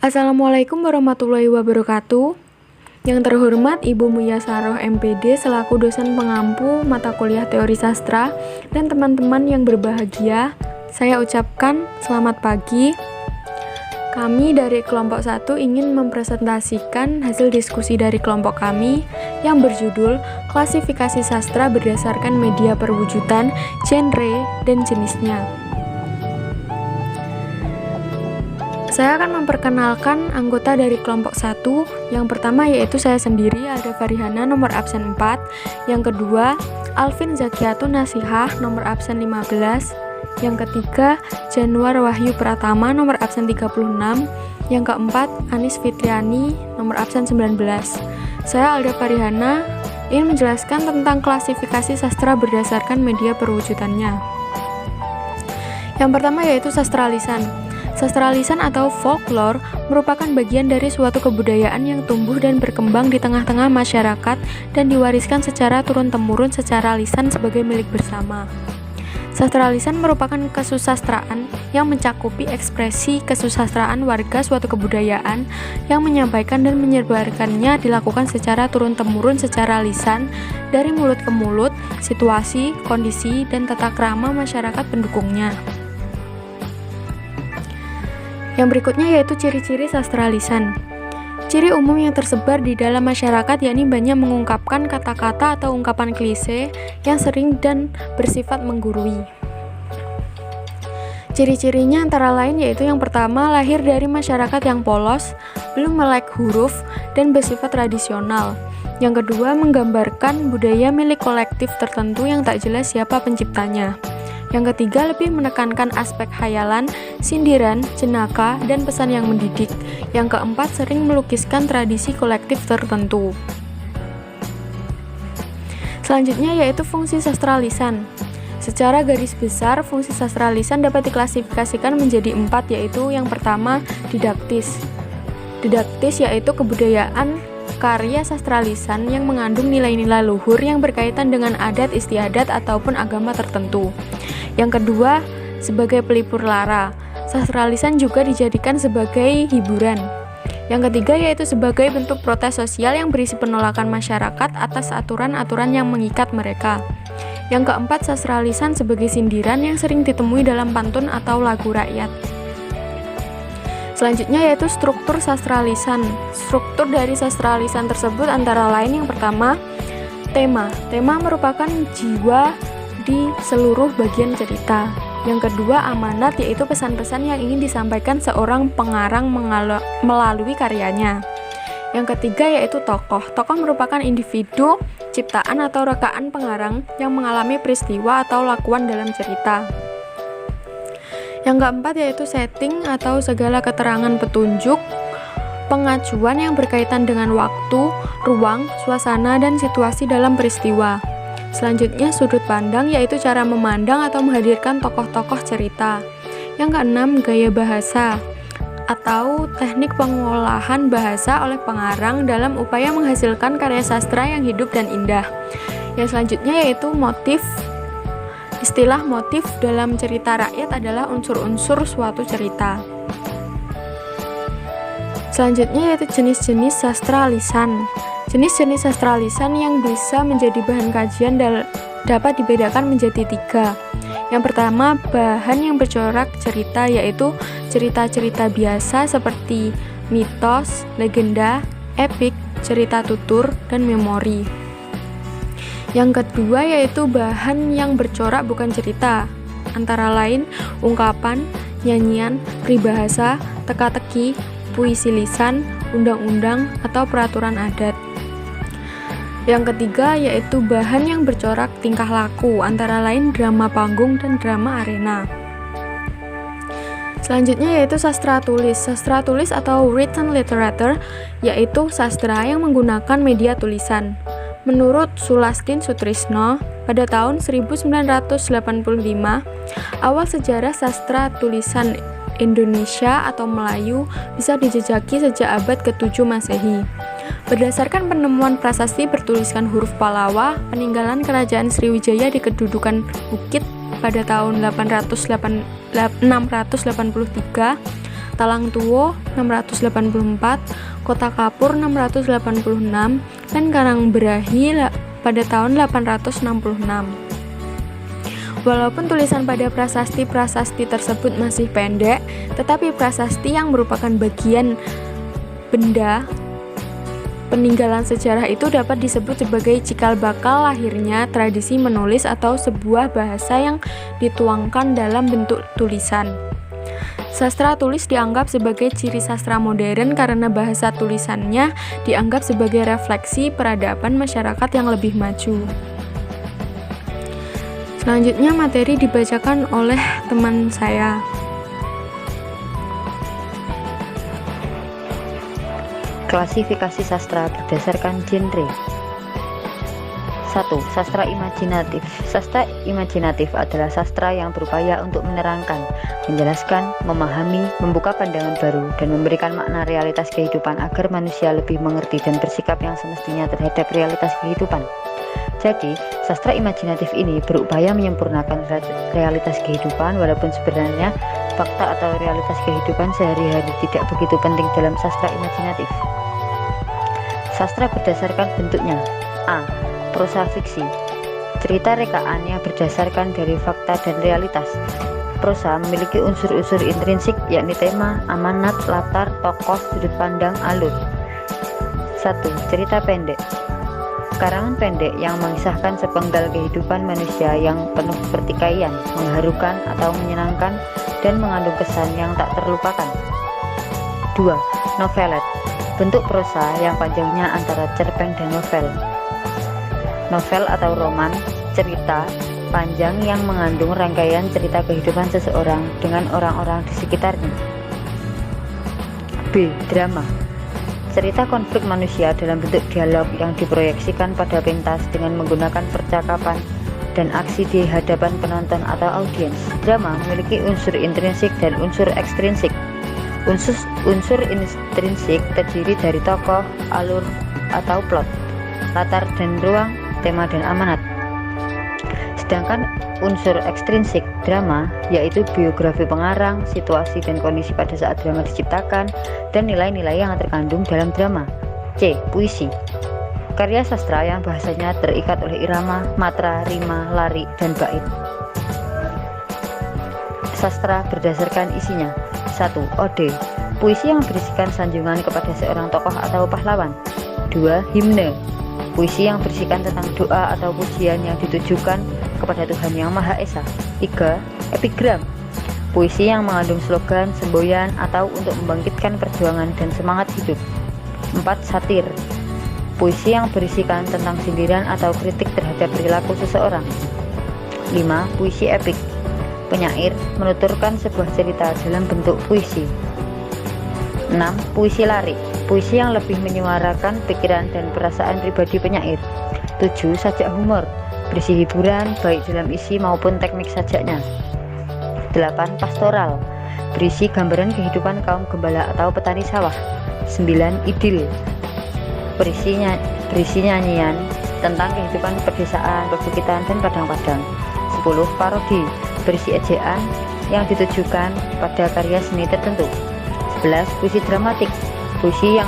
Assalamualaikum warahmatullahi wabarakatuh. Yang terhormat Ibu Muyasaroh MPD selaku dosen pengampu mata kuliah teori sastra dan teman-teman yang berbahagia, saya ucapkan selamat pagi. Kami dari kelompok 1 ingin mempresentasikan hasil diskusi dari kelompok kami yang berjudul Klasifikasi Sastra berdasarkan media perwujudan, genre, dan jenisnya. Saya akan memperkenalkan anggota dari kelompok 1. Yang pertama yaitu saya sendiri, Alda Farihana, nomor absen 4. Yang kedua, Alvin Zakiatun Nasihah, nomor absen 15. Yang ketiga, Januar Wahyu Pratama, nomor absen 36. Yang keempat, Anis Fitriani, nomor absen 19. Saya Alda Farihana ingin menjelaskan tentang klasifikasi sastra berdasarkan media perwujudannya. Yang pertama yaitu sastra lisan. Sastra lisan atau folklore merupakan bagian dari suatu kebudayaan yang tumbuh dan berkembang di tengah-tengah masyarakat dan diwariskan secara turun-temurun secara lisan sebagai milik bersama. Sastra lisan merupakan kesusastraan yang mencakupi ekspresi kesusastraan warga suatu kebudayaan yang menyampaikan dan menyebarkannya dilakukan secara turun-temurun secara lisan dari mulut ke mulut, situasi, kondisi, dan tata krama masyarakat pendukungnya. Yang berikutnya yaitu ciri-ciri sastra lisan. Ciri umum yang tersebar di dalam masyarakat yakni banyak mengungkapkan kata-kata atau ungkapan klise yang sering dan bersifat menggurui. Ciri-cirinya antara lain yaitu yang pertama, lahir dari masyarakat yang polos, belum melek huruf, dan bersifat tradisional. Yang kedua, menggambarkan budaya milik kolektif tertentu yang tak jelas siapa penciptanya. Yang ketiga, lebih menekankan aspek khayalan, sindiran, jenaka, dan pesan yang mendidik. Yang keempat, sering melukiskan tradisi kolektif tertentu. Selanjutnya yaitu fungsi sastra lisan. Secara garis besar, fungsi sastra lisan dapat diklasifikasikan menjadi 4, yaitu yang pertama, didaktis. Didaktis yaitu kebudayaan karya sastra lisan yang mengandung nilai-nilai luhur yang berkaitan dengan adat istiadat ataupun agama tertentu. Yang kedua, sebagai pelipur lara. Sastra lisan juga dijadikan sebagai hiburan. Yang ketiga yaitu sebagai bentuk protes sosial yang berisi penolakan masyarakat atas aturan-aturan yang mengikat mereka. Yang keempat, sastra lisan sebagai sindiran yang sering ditemui dalam pantun atau lagu rakyat. Selanjutnya yaitu struktur sastra lisan. Struktur dari sastra lisan tersebut antara lain yang pertama, tema. Tema merupakan jiwa di seluruh bagian cerita. Yang kedua, amanat, yaitu pesan-pesan yang ingin disampaikan seorang pengarang melalui karyanya. Yang ketiga yaitu tokoh. Tokoh merupakan individu, ciptaan atau rekaan pengarang yang mengalami peristiwa atau lakuan dalam cerita. Yang keempat yaitu setting atau segala keterangan petunjuk, pengajuan yang berkaitan dengan waktu, ruang, suasana, dan situasi dalam peristiwa. Selanjutnya sudut pandang, yaitu cara memandang atau menghadirkan tokoh-tokoh cerita. Yang keenam, gaya bahasa atau teknik pengolahan bahasa oleh pengarang dalam upaya menghasilkan karya sastra yang hidup dan indah. Yang selanjutnya yaitu motif. Istilah motif dalam cerita rakyat adalah unsur-unsur suatu cerita. Selanjutnya yaitu jenis-jenis sastra lisan. Jenis-jenis sastra lisan yang bisa menjadi bahan kajian dapat dibedakan menjadi 3. Yang pertama, bahan yang bercorak cerita, yaitu cerita-cerita biasa seperti mitos, legenda, epik, cerita tutur, dan memori. Yang kedua yaitu bahan yang bercorak bukan cerita, antara lain ungkapan, nyanyian, peribahasa, teka-teki, puisi lisan, undang-undang, atau peraturan adat. Yang ketiga yaitu bahan yang bercorak tingkah laku, antara lain drama panggung dan drama arena. Selanjutnya yaitu sastra tulis. Sastra tulis atau written literature yaitu sastra yang menggunakan media tulisan. Menurut Sulastin Sutrisno, pada tahun 1985, awal sejarah sastra tulisan Indonesia atau Melayu bisa dijejaki sejak abad ke-7 Masehi. Berdasarkan penemuan prasasti bertuliskan huruf Pallawa, peninggalan kerajaan Sriwijaya di kedudukan Bukit pada tahun 683, Talang Tuwo 684, Kota Kapur 686, dan Karangbrahi pada tahun 866. Walaupun tulisan pada prasasti-prasasti tersebut masih pendek, tetapi prasasti yang merupakan bagian benda peninggalan sejarah itu dapat disebut sebagai cikal bakal lahirnya tradisi menulis atau sebuah bahasa yang dituangkan dalam bentuk tulisan. Sastra tulis dianggap sebagai ciri sastra modern karena bahasa tulisannya dianggap sebagai refleksi peradaban masyarakat yang lebih maju. Selanjutnya materi dibacakan oleh teman saya. Klasifikasi sastra berdasarkan genre. 1. Sastra imajinatif. Sastra imajinatif adalah sastra yang berupaya untuk menerangkan, menjelaskan, memahami, membuka pandangan baru, dan memberikan makna realitas kehidupan agar manusia lebih mengerti dan bersikap yang semestinya terhadap realitas kehidupan. Jadi, sastra imajinatif ini berupaya menyempurnakan realitas kehidupan walaupun sebenarnya fakta atau realitas kehidupan sehari-hari tidak begitu penting dalam sastra imajinatif. Sastra berdasarkan bentuknya. A. Prosa fiksi. Cerita rekaan yang berdasarkan dari fakta dan realitas. Prosa memiliki unsur-unsur intrinsik yakni tema, amanat, latar, tokoh, sudut pandang, alur. 1. Cerita pendek. Karangan pendek yang mengisahkan sepenggal kehidupan manusia yang penuh pertikaian, mengharukan atau menyenangkan, dan mengandung kesan yang tak terlupakan. 2. Novelet. Bentuk prosa yang panjangnya antara cerpen dan novel. Novel atau roman, cerita panjang yang mengandung rangkaian cerita kehidupan seseorang dengan orang-orang di sekitarnya. B. Drama. Cerita konflik manusia dalam bentuk dialog yang diproyeksikan pada pentas dengan menggunakan percakapan dan aksi di hadapan penonton atau audiens. Drama memiliki unsur intrinsik dan unsur ekstrinsik. Unsur intrinsik terdiri dari tokoh, alur atau plot, latar dan ruang, tema dan amanat. Sedangkan unsur ekstrinsik drama yaitu biografi pengarang, situasi dan kondisi pada saat drama diciptakan, dan nilai-nilai yang terkandung dalam drama. C. Puisi. Karya sastra yang bahasanya terikat oleh irama, matra, rima, lari, dan bait. Sastra berdasarkan isinya. 1. Ode. Puisi yang berisikan sanjungan kepada seorang tokoh atau pahlawan. 2. Himne. Puisi yang berisikan tentang doa atau pujian yang ditujukan kepada Tuhan Yang Maha Esa. 3. Epigram. Puisi yang mengandung slogan, semboyan, atau untuk membangkitkan perjuangan dan semangat hidup. 4. Satir. Puisi yang berisikan tentang sindiran atau kritik terhadap perilaku seseorang. 5. Puisi epik. Penyair menuturkan sebuah cerita dalam bentuk puisi. 6. Puisi larik. Puisi yang lebih menyuarakan pikiran dan perasaan pribadi penyair. 7. Sajak humor. Berisi hiburan baik dalam isi maupun teknik sajaknya. 8. Pastoral. Berisi gambaran kehidupan kaum gembala atau petani sawah. 9. Idil. Berisi nyanyian tentang kehidupan pedesaan, perbukitan, dan padang-padang. 10. Parodi. Berisi ejaan yang ditujukan pada karya seni tertentu. 11. Puisi dramatik. Puisi yang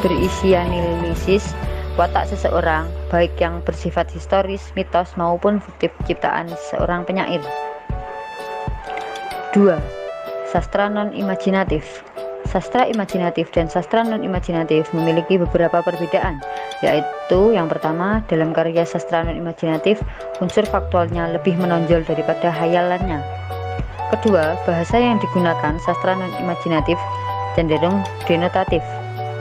berisi analisis watak seseorang, baik yang bersifat historis, mitos, maupun fiktif ciptaan seorang penyair. 2. Sastra non-imajinatif. Sastra imajinatif dan sastra non-imajinatif memiliki beberapa perbedaan, yaitu yang pertama, dalam karya sastra non-imajinatif, unsur faktualnya lebih menonjol daripada hayalannya. Kedua, bahasa yang digunakan sastra non-imajinatif cenderung denotatif.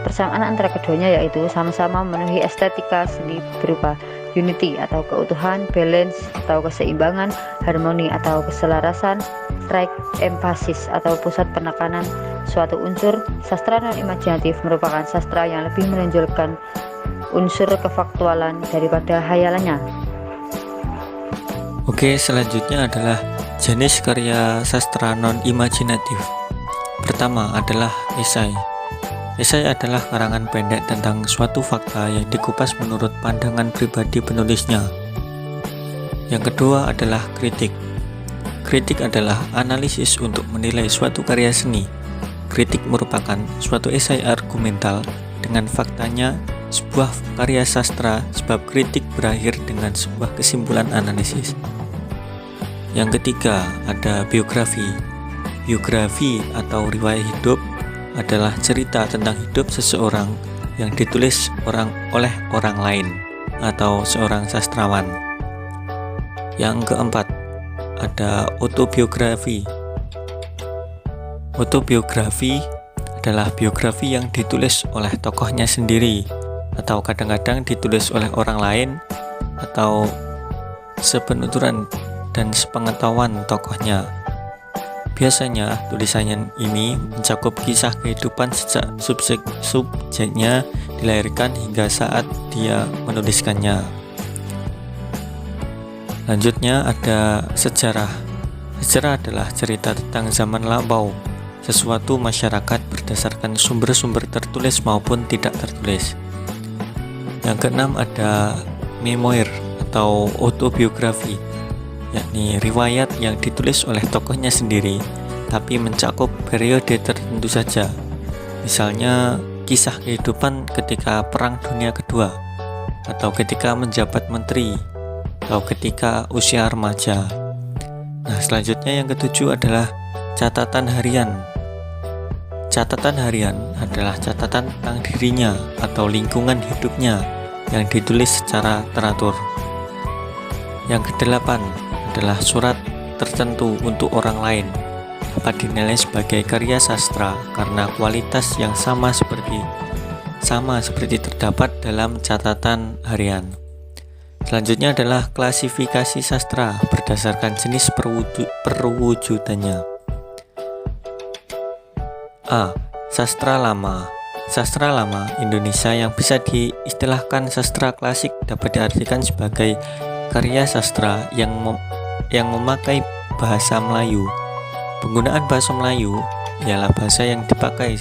Persamaan antara keduanya yaitu sama-sama memenuhi estetika seni berupa unity atau keutuhan, balance atau keseimbangan, harmoni atau keselarasan, strike, emphasis atau pusat penekanan suatu unsur. Sastra non-imajinatif merupakan sastra yang lebih menonjolkan unsur kefaktualan daripada hayalannya. Oke, selanjutnya adalah jenis karya sastra non-imajinatif. Pertama adalah esai. Esai adalah karangan pendek tentang suatu fakta yang dikupas menurut pandangan pribadi penulisnya. Yang kedua adalah kritik. Kritik adalah analisis untuk menilai suatu karya seni. Kritik merupakan suatu esai argumental dengan faktanya sebuah karya sastra, sebab kritik berakhir dengan sebuah kesimpulan analisis. Yang ketiga, ada biografi. Biografi atau riwayat hidup adalah cerita tentang hidup seseorang yang ditulis oleh orang lain atau seorang sastrawan. Yang keempat, ada autobiografi. Autobiografi adalah biografi yang ditulis oleh tokohnya sendiri atau kadang-kadang ditulis oleh orang lain atau sepenuturan dan sepengetahuan tokohnya. Biasanya tulisannya ini mencakup kisah kehidupan sejak subjeknya dilahirkan hingga saat dia menuliskannya. Selanjutnya ada sejarah. Sejarah adalah cerita tentang zaman lampau, sesuatu masyarakat berdasarkan sumber-sumber tertulis maupun tidak tertulis. Yang keenam ada memoir atau autobiografi, yakni riwayat yang ditulis oleh tokohnya sendiri tapi mencakup periode tertentu saja. Misalnya kisah kehidupan ketika Perang Dunia Kedua, atau ketika menjabat menteri, atau ketika usia remaja. Nah, selanjutnya yang ketujuh adalah catatan harian. Catatan harian adalah catatan tentang dirinya atau lingkungan hidupnya yang ditulis secara teratur. Yang kedelapan adalah surat tertentu untuk orang lain, dapat dinilai sebagai karya sastra karena kualitas yang sama seperti terdapat dalam catatan harian. Selanjutnya adalah klasifikasi sastra berdasarkan jenis perwujudannya. A. Sastra lama. Sastra lama Indonesia yang bisa diistilahkan sastra klasik dapat diartikan sebagai karya sastra yang memakai bahasa Melayu. Penggunaan bahasa Melayu ialah bahasa yang dipakai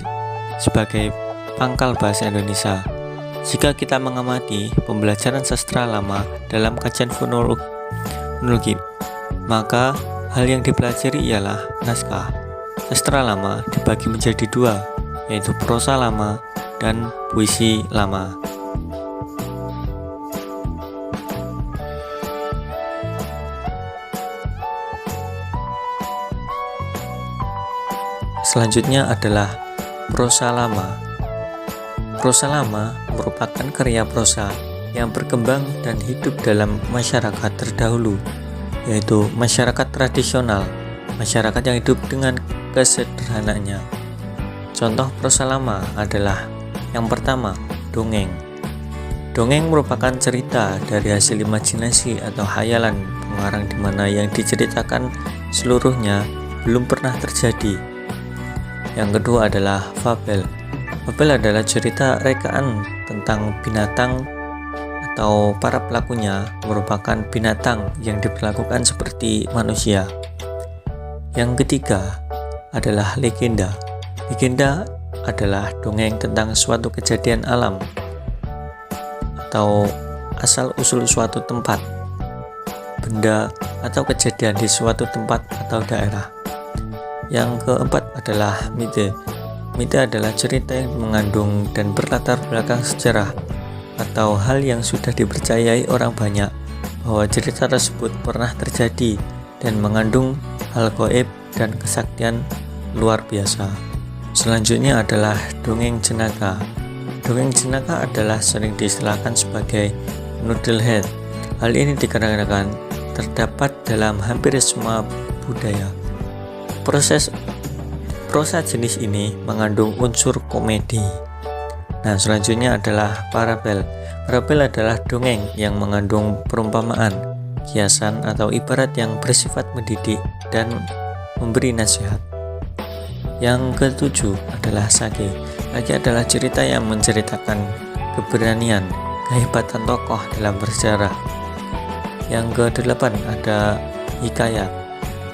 sebagai pangkal bahasa Indonesia. Jika kita mengamati pembelajaran sastra lama dalam kajian fonologi, maka hal yang dipelajari ialah naskah. Sastra lama dibagi menjadi dua, yaitu prosa lama dan puisi lama. Selanjutnya adalah prosa lama. Prosa lama merupakan karya prosa yang berkembang dan hidup dalam masyarakat terdahulu, yaitu masyarakat tradisional, masyarakat yang hidup dengan kesederhanaannya. Contoh prosa lama adalah yang pertama, dongeng. Dongeng merupakan cerita dari hasil imajinasi atau hayalan pengarang di mana yang diceritakan seluruhnya belum pernah terjadi. Yang kedua adalah fabel. Fabel adalah cerita rekaan tentang binatang atau para pelakunya merupakan binatang yang diperlakukan seperti manusia. Yang ketiga adalah legenda. Legenda adalah dongeng tentang suatu kejadian alam atau asal-usul suatu tempat, benda, atau kejadian di suatu tempat atau daerah. Yang keempat adalah mite. Mite adalah cerita yang mengandung dan berlatar belakang sejarah atau hal yang sudah dipercayai orang banyak bahwa cerita tersebut pernah terjadi dan mengandung hal gaib dan kesaktian luar biasa. Selanjutnya adalah dongeng jenaka. Dongeng jenaka adalah sering diistilahkan sebagai noodlehead. Hal ini dikarenakan terdapat dalam hampir semua budaya. Prosa jenis ini mengandung unsur komedi. Nah, selanjutnya adalah parabel. Parabel adalah dongeng yang mengandung perumpamaan, kiasan atau ibarat yang bersifat mendidik dan memberi nasihat. Yang ketujuh adalah sage. Sage adalah cerita yang menceritakan keberanian, kehebatan tokoh dalam bersejarah. Yang kedelapan ada hikayat.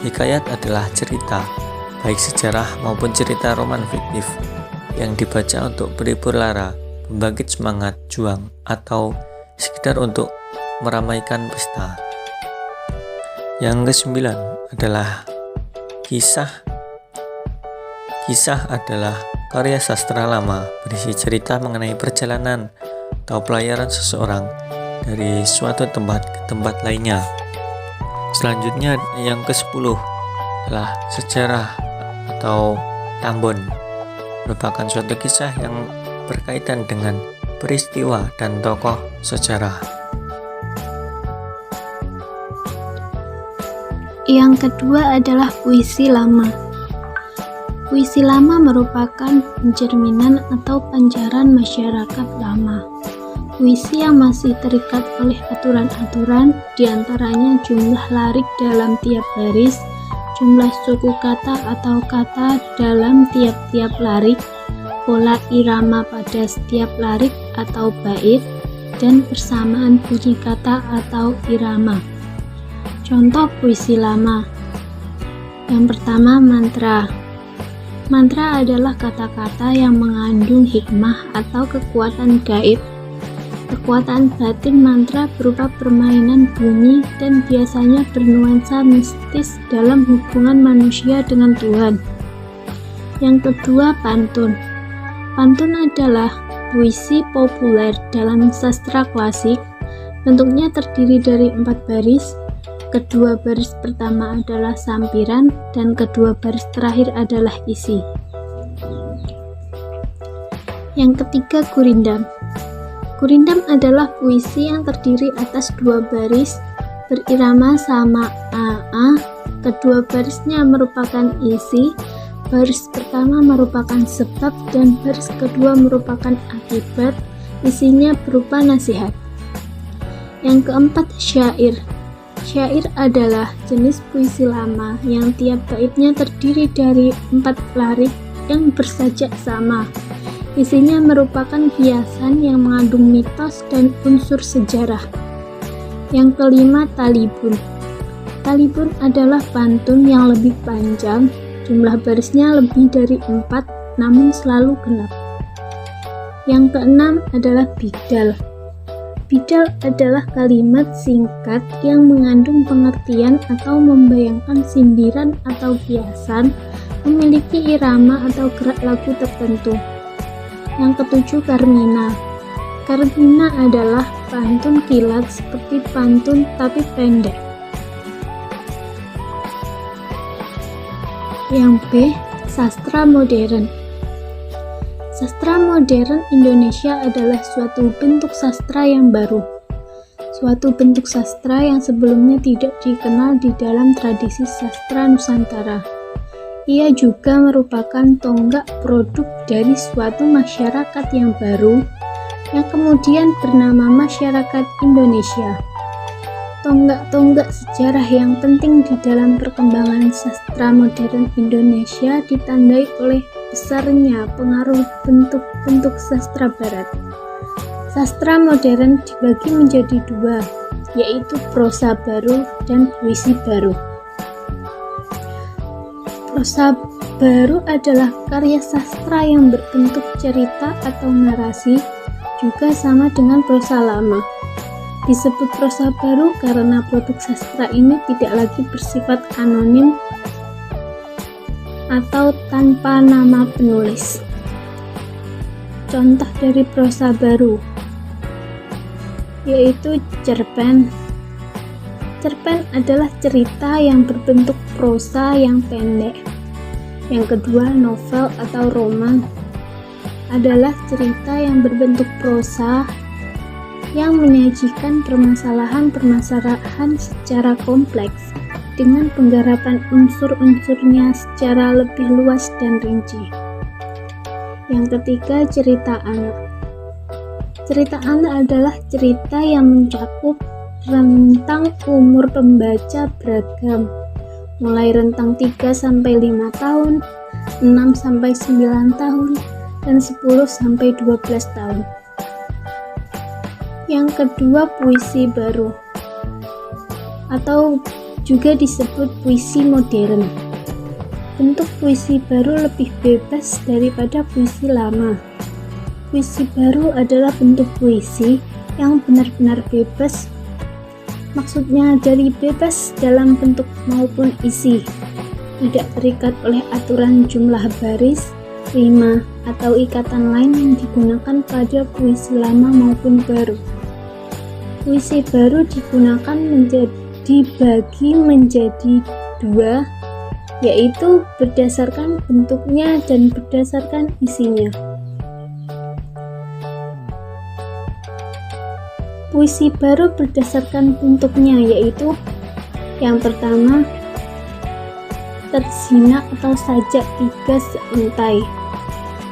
Hikayat adalah cerita, baik sejarah maupun cerita roman fiktif yang dibaca untuk berhibur lara, membangkit semangat juang, atau sekedar untuk meramaikan pesta. Yang kesembilan adalah kisah. Kisah adalah karya sastra lama berisi cerita mengenai perjalanan atau pelayaran seseorang dari suatu tempat ke tempat lainnya. Selanjutnya yang ke-10 adalah sejarah atau tambon, merupakan suatu kisah yang berkaitan dengan peristiwa dan tokoh sejarah. Yang kedua adalah puisi lama. Puisi lama merupakan pencerminan atau pancaran masyarakat lama. Puisi yang masih terikat oleh aturan-aturan, diantaranya jumlah larik dalam tiap baris, jumlah suku kata atau kata dalam tiap-tiap larik, pola irama pada setiap larik atau bait, dan persamaan bunyi kata atau irama. Contoh puisi lama. Yang pertama, mantra. Mantra adalah kata-kata yang mengandung hikmah atau kekuatan gaib. Kekuatan batin mantra berupa permainan bunyi dan biasanya bernuansa mistis dalam hubungan manusia dengan Tuhan. Yang kedua, pantun. Pantun adalah puisi populer dalam sastra klasik. Bentuknya terdiri dari 4 baris. Kedua baris pertama adalah sampiran dan kedua baris terakhir adalah isi. Yang ketiga, gurindam. Gurindam adalah puisi yang terdiri atas 2 baris berirama sama AA. Kedua barisnya merupakan isi, baris pertama merupakan sebab dan baris kedua merupakan akibat. Isinya berupa nasihat. Yang keempat, syair. Syair adalah jenis puisi lama yang tiap baitnya terdiri dari 4 larik yang bersajak sama. Isinya merupakan hiasan yang mengandung mitos dan unsur sejarah. Yang kelima, talibun. Talibun adalah pantun yang lebih panjang, jumlah barisnya lebih dari 4 namun selalu genap. Yang keenam adalah bidal. Bidal adalah kalimat singkat yang mengandung pengertian atau membayangkan sindiran atau kiasan, memiliki irama atau gerak lagu tertentu. Yang ketujuh, karmina. Karmina adalah pantun kilat seperti pantun tapi pendek. Yang B, sastra modern. Sastra modern Indonesia adalah suatu bentuk sastra yang baru. Suatu bentuk sastra yang sebelumnya tidak dikenal di dalam tradisi sastra Nusantara. Ia juga merupakan tonggak produk dari suatu masyarakat yang baru, yang kemudian bernama masyarakat Indonesia. Tonggak-tonggak sejarah yang penting di dalam perkembangan sastra modern Indonesia ditandai oleh besarnya pengaruh bentuk-bentuk sastra barat. Sastra modern dibagi menjadi 2, yaitu prosa baru dan puisi baru. Prosa baru adalah karya sastra yang berbentuk cerita atau narasi, juga sama dengan prosa lama. Disebut prosa baru karena produk sastra ini tidak lagi bersifat anonim atau tanpa nama penulis. Contoh dari prosa baru yaitu cerpen. Cerpen adalah cerita yang berbentuk prosa yang pendek. Yang kedua, novel atau roman adalah cerita yang berbentuk prosa yang menyajikan permasalahan-permasalahan secara kompleks dengan penggarapan unsur-unsurnya secara lebih luas dan rinci. Yang ketiga, cerita anak. Cerita anak adalah cerita yang mencakup rentang umur pembaca beragam, mulai rentang 3-5 tahun, 6-9 tahun, dan 10-12 tahun. Yang kedua, puisi baru atau juga disebut puisi modern. Bentuk puisi baru lebih bebas daripada puisi lama. Puisi baru adalah bentuk puisi yang benar-benar bebas Maksudnya dari bebas dalam bentuk maupun isi, tidak terikat oleh aturan jumlah baris, rima, atau ikatan lain yang digunakan pada puisi lama maupun baru. Puisi baru digunakan dibagi menjadi dua, yaitu berdasarkan bentuknya dan berdasarkan isinya. Puisi baru berdasarkan bentuknya yaitu yang pertama, terzina atau sajak 3 seuntai,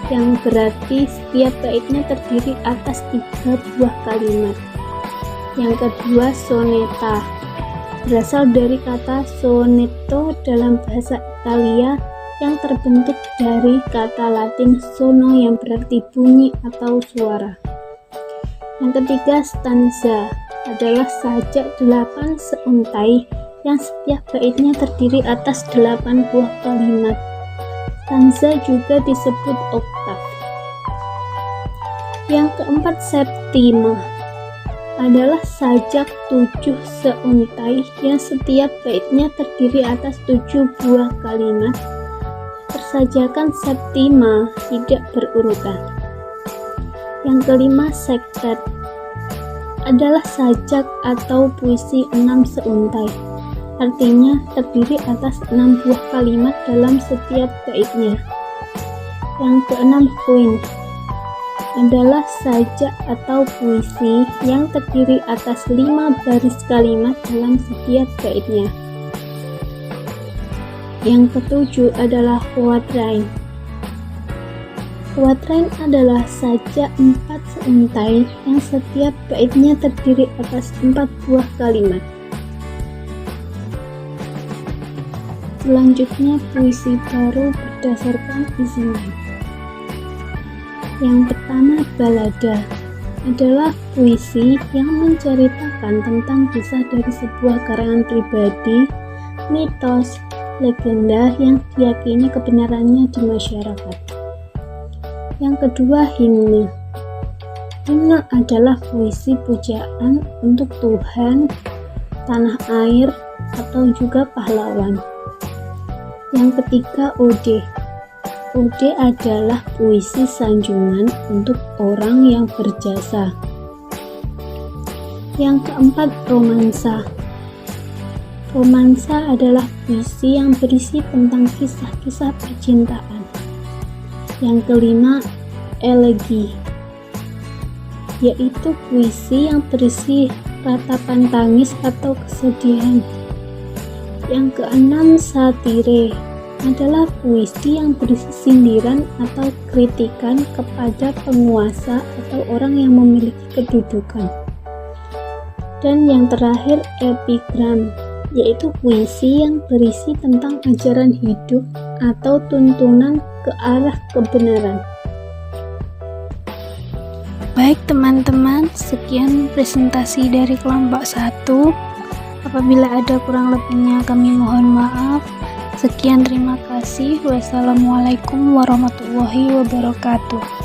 yang berarti setiap baitnya terdiri atas 3 buah kalimat. Yang kedua, soneta, berasal dari kata sonetto dalam bahasa Italia yang terbentuk dari kata Latin sono yang berarti bunyi atau suara. Yang ketiga, stanza, adalah sajak 8 seuntai yang setiap baitnya terdiri atas 8 buah kalimat. Stanza juga disebut oktav. Yang keempat, septima, adalah sajak 7 seuntai yang setiap baitnya terdiri atas 7 buah kalimat. Persajakan septima tidak berurutan. Yang kelima, sektet, adalah sajak atau puisi 6 seuntai, artinya terdiri atas 6 buah kalimat dalam setiap baitnya. Yang keenam, quint, adalah sajak atau puisi yang terdiri atas 5 baris kalimat dalam setiap baitnya. Yang ketujuh adalah quatrain. Quatrain adalah sajak 4 seuntai yang setiap baitnya terdiri atas 4 buah kalimat. Selanjutnya, puisi baru berdasarkan isinya. Yang pertama, balada, adalah puisi yang menceritakan tentang kisah dari sebuah karangan pribadi, mitos, legenda yang diyakini kebenarannya di masyarakat. Yang kedua, himne. Himne adalah puisi pujaan untuk Tuhan, tanah air, atau juga pahlawan. Yang ketiga, ode. Ode adalah puisi sanjungan untuk orang yang berjasa. Yang keempat, romansa. Romansa adalah puisi yang berisi tentang kisah-kisah percintaan. Yang kelima, elegi, yaitu puisi yang berisi ratapan tangis atau kesedihan. Yang keenam, satire, adalah puisi yang berisi sindiran atau kritikan kepada penguasa atau orang yang memiliki kedudukan. Dan yang terakhir, epigram, yaitu puisi yang berisi tentang ajaran hidup atau tuntunan ke arah kebenaran. Baik teman-teman, sekian presentasi dari kelompok 1. Apabila ada kurang lebihnya kami mohon maaf. Sekian, terima kasih. Wassalamualaikum warahmatullahi wabarakatuh.